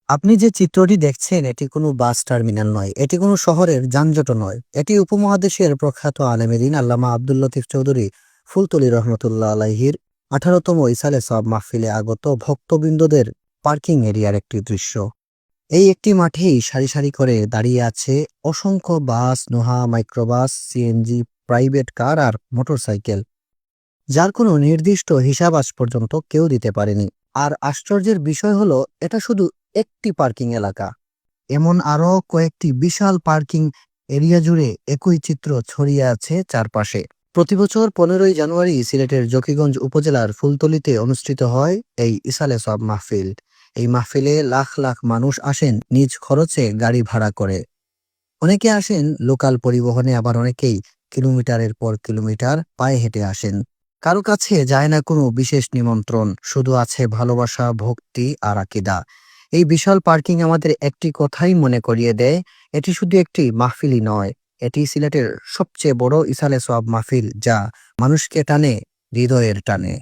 আপনি যে চিত্রটি দেখছেন এটি কোনো বাস টার্মিনাল নয়, এটি কোনো শহরের যানজটও নয়। এটি উপমহাদেশের প্রখ্যাত আলেমে দ্বীন আল্লামা আব্দুল লতিফ চৌধুরী ফুলতলী রহমতুল্লাহ আলাইহির ১৮তম ইসালে সওয়াব মাহফিলে আগত ভক্তবৃন্দদের পার্কিং এরিয়ার একটি দৃশ্য। এই একটি মাঠেই সারি সারি করে দাঁড়িয়ে আছে অসংখ্য বাস, Noha, microbus, CNG, private car আর মোটরসাইকেল, যার কোনো নির্দিষ্ট হিসাব আজ পর্যন্ত কেউ দিতে পারেনি। আর আশ্চর্যের বিষয় হলো, এটা শুধু একটি পার্কিং এলাকা। এমন আরো কয়েকটি বিশাল পার্কিং এরিয়া জুড়ে একই চিত্র ছড়িয়ে আছে চারপাশে। প্রতিবছর ১৫ই জানুয়ারি সিলেটের জকিগঞ্জ উপজেলার ফুলতলীতে অনুষ্ঠিত হয় এই ইসালে সওয়াব মাহফিল। এই মাহফিলে লাখ লাখ মানুষ আসেন নিজ খরচে গাড়ি ভাড়া করে। অনেকে আসেন লোকাল পরিবহনে, আবার অনেকেই কিলোমিটারের পর কিলোমিটার পায়ে হেঁটে আসেন। কারো কাছে যায় না কোনো বিশেষ নিমন্ত্রণ, শুধু আছে ভালোবাসা, ভক্তি আর আকীদা। এই বিশাল পার্কিং আমাদের একটি কথাই মনে করিয়ে দেয়, এটি শুধু একটি মাহফিলই নয়, এটি সিলেটের সবচেয়ে বড় ইসালে সওয়াব মাহফিল, যা মানুষকে টানে হৃদয়ের টানে।